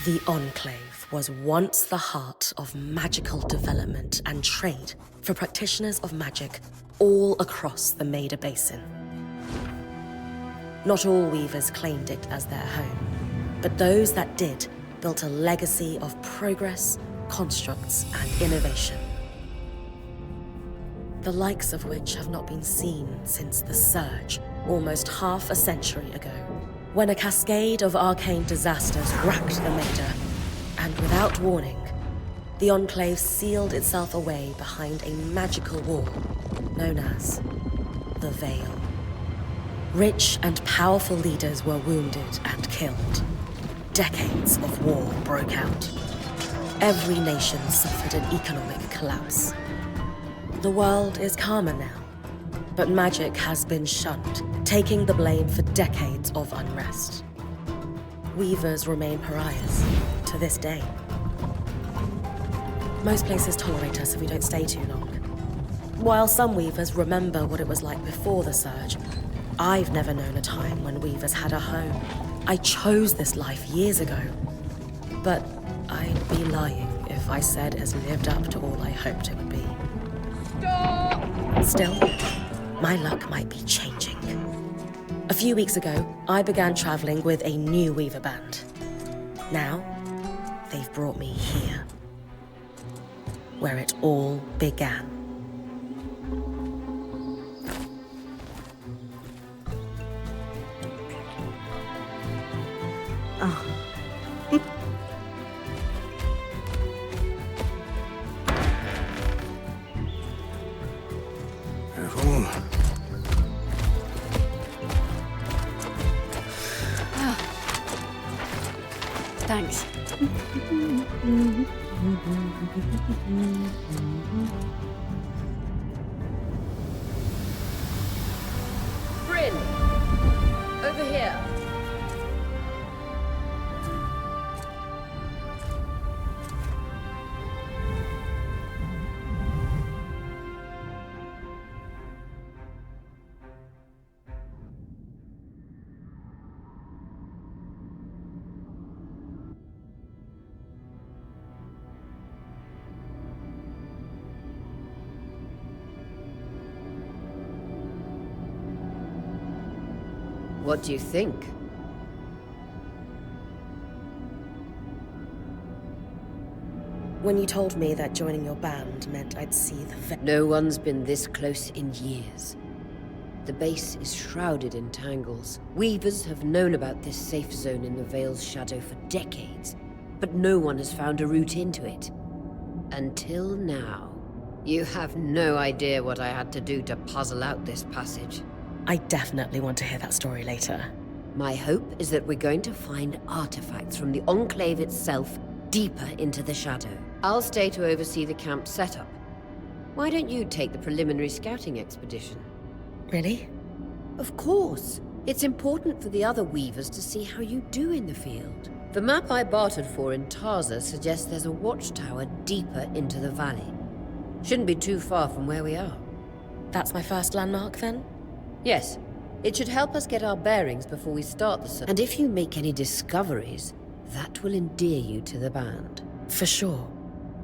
The Enclave was once the heart of magical development and trade for practitioners of magic all across the Maida Basin. Not all weavers claimed it as their home, but those that did built a legacy of progress, constructs, and innovation. The likes of which have not been seen since the Surge, almost half a century ago, when a cascade of arcane disasters racked the Maida, and without warning, the Enclave sealed itself away behind a magical wall known as the Veil. Rich and powerful leaders were wounded and killed. Decades of war broke out. Every nation suffered an economic collapse. The world is calmer now, but magic has been shunned, taking the blame for decades of unrest. Weavers remain pariahs to this day. Most places tolerate us if we don't stay too long. While some weavers remember what it was like before the Surge, I've never known a time when weavers had a home. I chose this life years ago, but I'd be lying if I said it's lived up to all I hoped it would be. Stop! Still, my luck might be changing. A few weeks ago, I began traveling with a new weaver band. Now, they've brought me here, where it all began. Oh. Thanks. Brynn! Over here. What do you think? When you told me that joining your band meant I'd see the No one's been this close in years. The base is shrouded in tangles. Weavers have known about this safe zone in the Veil's shadow for decades, but no one has found a route into it. Until now. You have no idea what I had to do to puzzle out this passage. I definitely want to hear that story later. My hope is that we're going to find artifacts from the Enclave itself deeper into the shadow. I'll stay to oversee the camp setup. Why don't you take the preliminary scouting expedition? Really? Of course. It's important for the other weavers to see how you do in the field. The map I bartered for in Tarza suggests there's a watchtower deeper into the valley. Shouldn't be too far from where we are. That's my first landmark, then? Yes. It should help us get our bearings before we start the search. And if you make any discoveries, that will endear you to the band. For sure.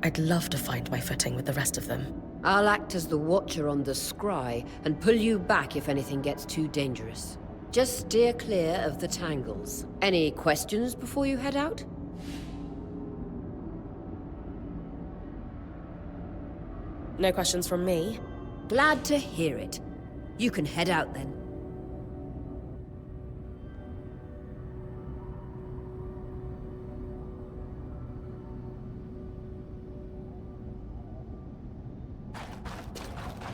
I'd love to find my footing with the rest of them. I'll act as the watcher on the scry and pull you back if anything gets too dangerous. Just steer clear of the tangles. Any questions before you head out? No questions from me? Glad to hear it. You can head out then.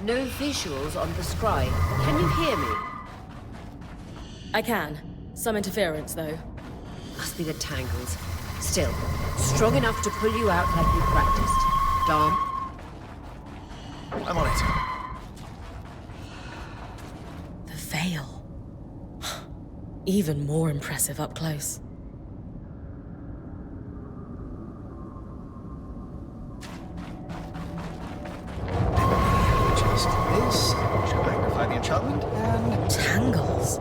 No visuals on the scry. Can you hear me? I can. Some interference, though. Must be the tangles. Still, strong enough to pull you out like you practiced. Dom? I'm on it. The Veil. Even more impressive up close. Just this. Should magnify the enchantment and... Tangles.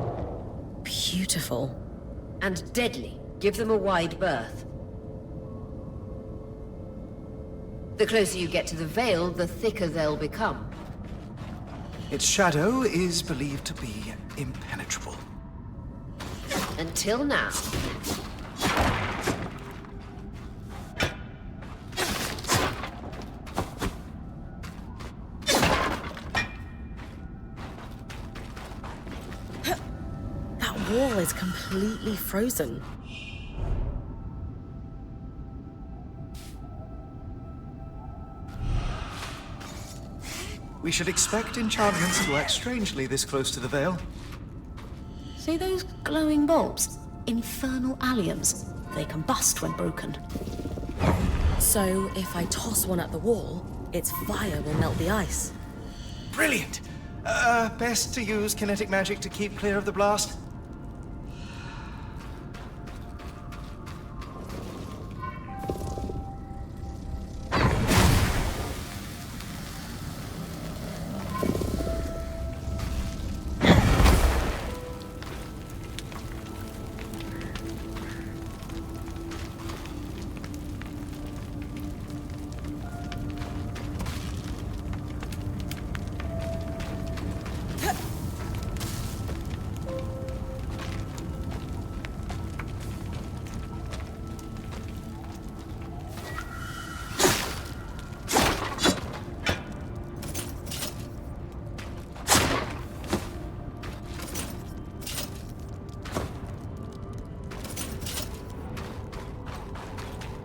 Beautiful. And deadly. Give them a wide berth. The closer you get to the Veil, the thicker they'll become. Its shadow is believed to be impenetrable. Until now. That wall is completely frozen. We should expect enchantments to act strangely this close to the Veil. See those glowing bulbs? Infernal alliums. They combust when broken. So, if I toss one at the wall, its fire will melt the ice. Brilliant! Best to use kinetic magic to keep clear of the blast.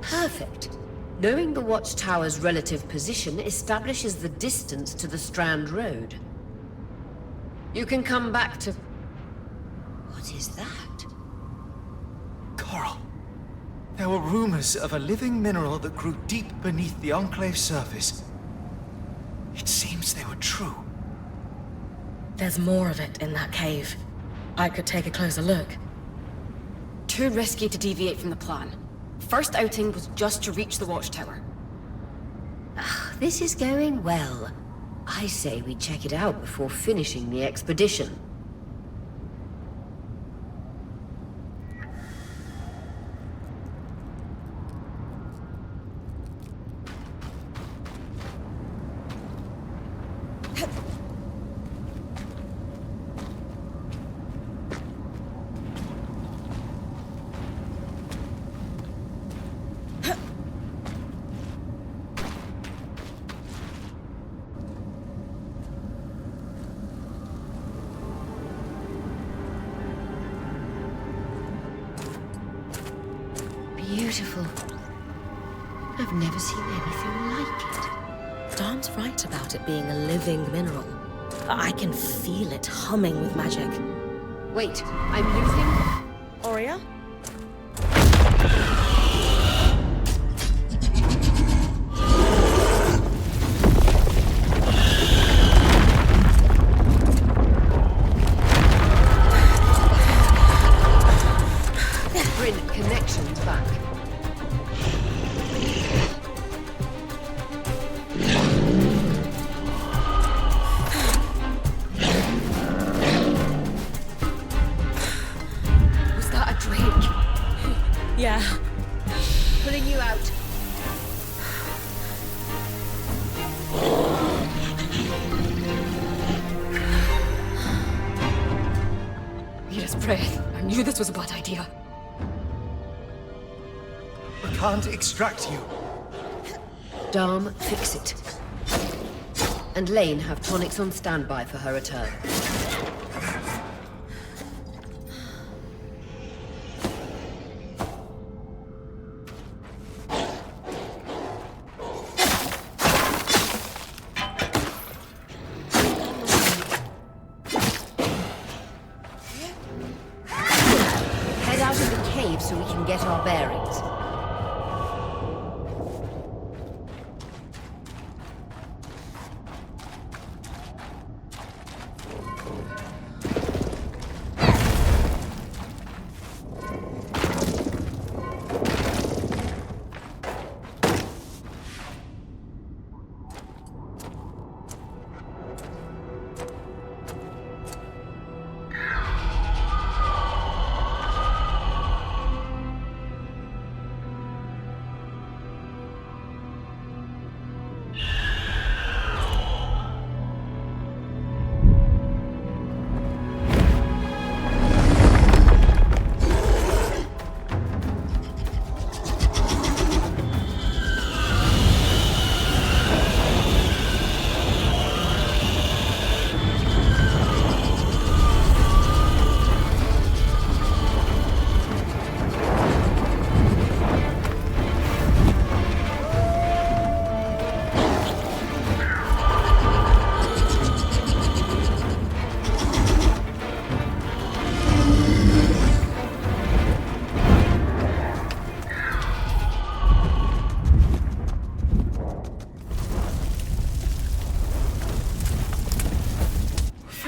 Perfect. Knowing the watchtower's relative position establishes the distance to the Strand Road. You can come back to... What is that? Coral. There were rumors of a living mineral that grew deep beneath the Enclave surface. It seems they were true. There's more of it in that cave. I could take a closer look. Too risky to deviate from the plan. First outing was just to reach the watchtower. This is going well. I say we check it out before finishing the expedition. Beautiful. I've never seen anything like it. Dom's right about it being a living mineral. I can feel it humming with magic. Wait, I'm losing... Aurea? Brynn, connections back. Was that a drake? Yeah. Pulling you out. Yes, breath. I knew this was a bad idea. We can't extract you. Dom, fix it. And Lane have tonics on standby for her return. Head out of the cave so we can get our bearings.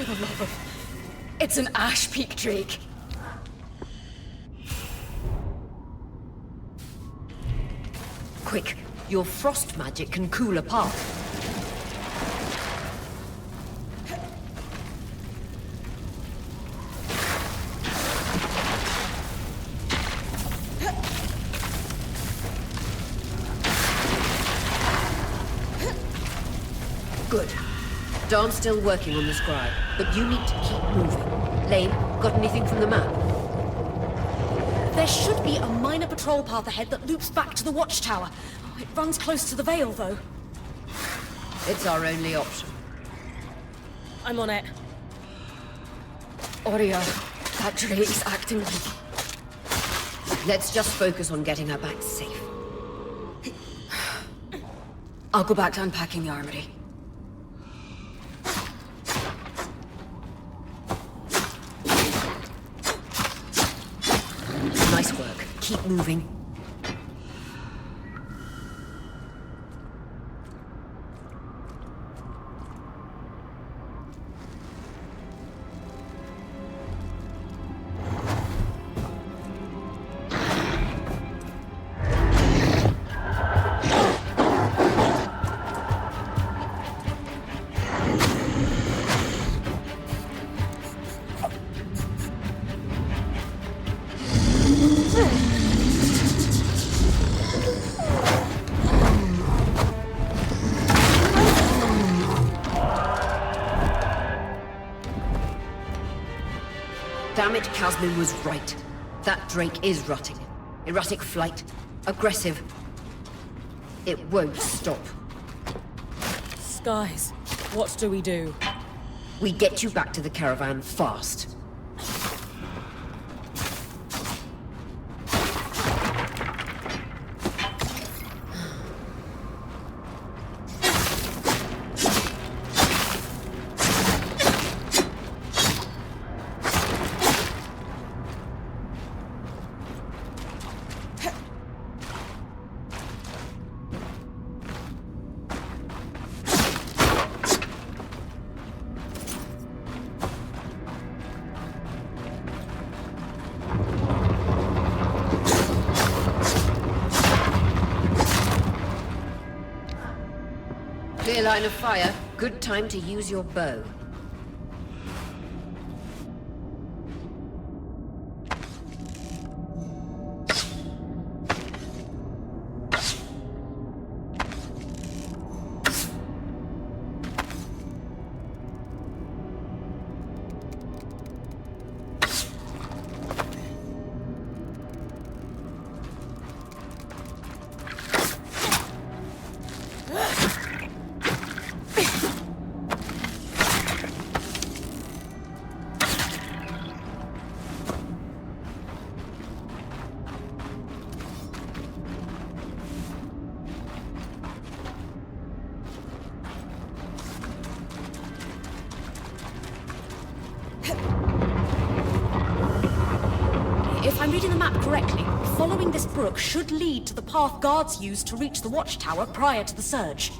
the love of... It's an Ash Peak Drake. Quick, your frost magic can cool a path. Good. Darn's still working on the scribe, but you need to keep moving. Lane, got anything from the map? There should be a minor patrol path ahead that loops back to the watchtower. Oh, it runs close to the Vale, though. It's our only option. I'm on it. Aurea, that Drake's acting weak. Let's just focus on getting her back safe. I'll go back to unpacking the armory. Nice work. Keep moving. Damn it, Casmin was right. That Drake is rutting. Erratic flight. Aggressive. It won't stop. Skies, what do we do? We get you back to the caravan fast. Clear line of fire. Good time to use your bow. If I'm reading the map correctly, following this brook should lead to the path guards used to reach the watchtower prior to the surge.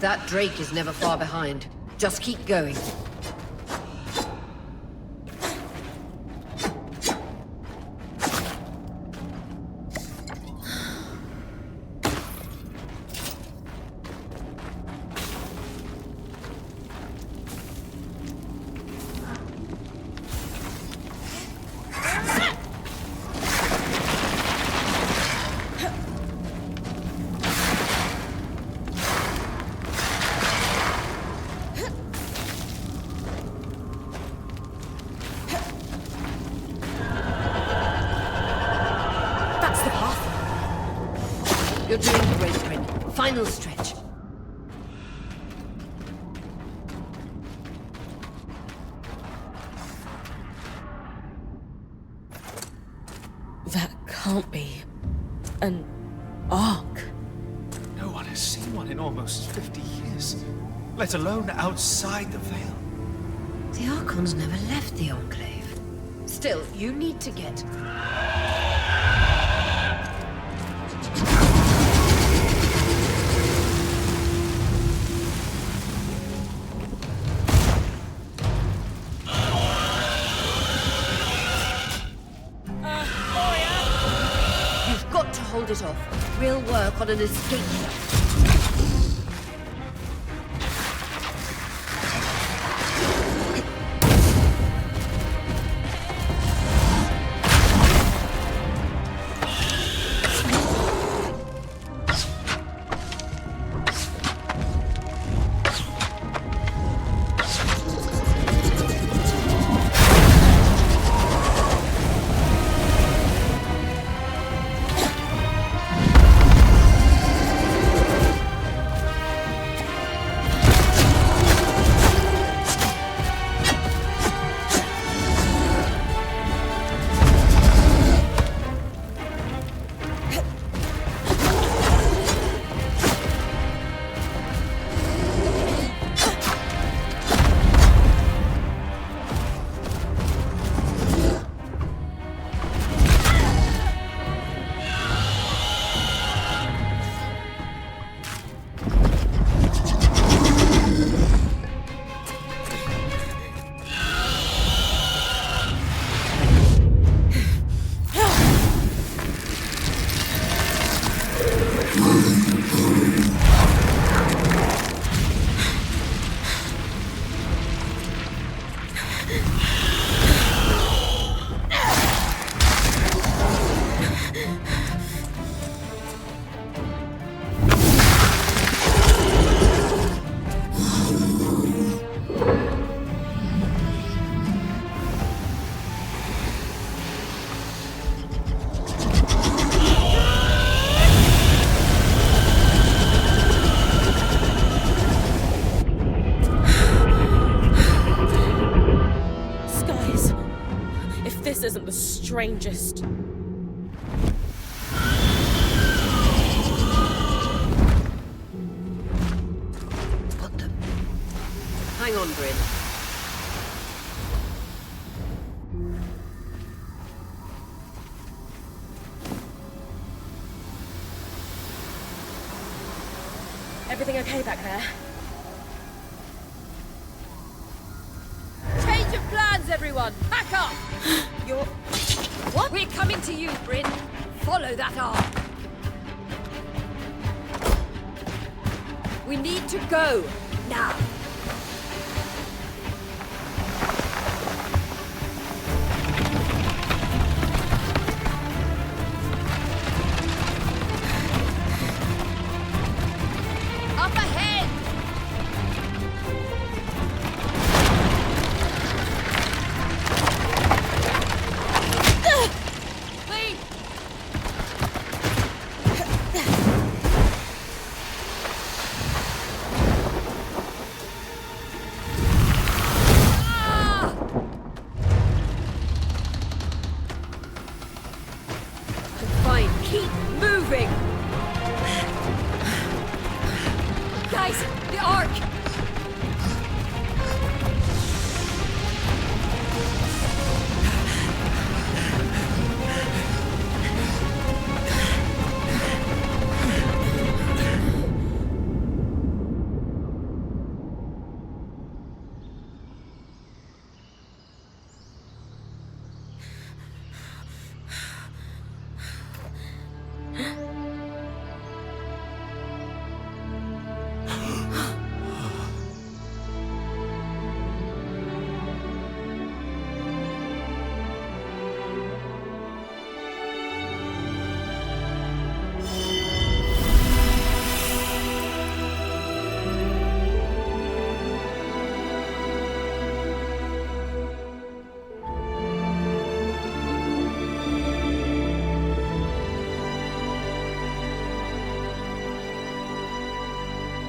That Drake is never far behind. Just keep going. You're doing great, Brynn. Final stretch. That can't be an arc. No one has seen one in almost 50 years, let alone outside the Veil. The Archons never left the Enclave. Still, you need to get... You've got to hold it off. We'll work on an escape plan. This isn't the strangest. Got them. Hang on, Brynn. Everything okay back there? Change of plans, everyone! Pack up! You're... What? We're coming to you, Brynn. Follow that arc. We need to go. Now. Up ahead! Keep moving! Guys, the arc!